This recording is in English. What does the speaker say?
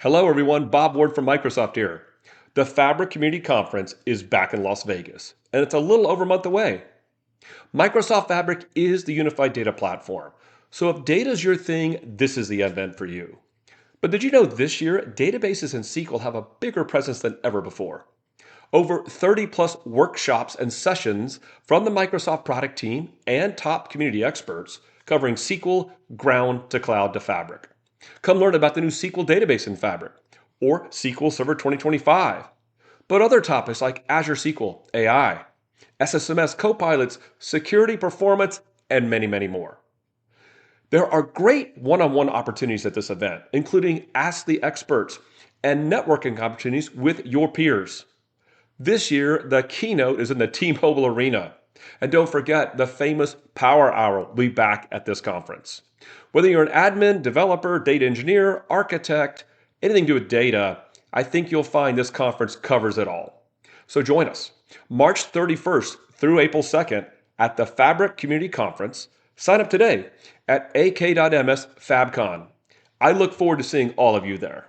Hello, everyone. Bob Ward from Microsoft here. The Fabric Community Conference is back in Las Vegas, and it's a little over a month away. Microsoft Fabric is the unified data platform. So if data is your thing, this is the event for you. But did you know this year, databases in SQL have a bigger presence than ever before? Over 30 plus workshops and sessions from the Microsoft product team and top community experts covering SQL ground to cloud to Fabric. Come learn about the new SQL database in Fabric or SQL Server 2025. But other topics like Azure SQL, AI, SSMS copilots, security performance, and many, many more. There are great one on one opportunities at this event, including Ask the Experts and networking opportunities with your peers. This year, the keynote is in the T-Mobile Arena. And don't forget, the famous Power Hour will be back at this conference. Whether you're an admin, developer, data engineer, architect, anything to do with data, I think you'll find this conference covers it all. So join us March 31st through April 2nd at the Fabric Community Conference. Sign up today at ak.ms FabCon. I look forward to seeing all of you there.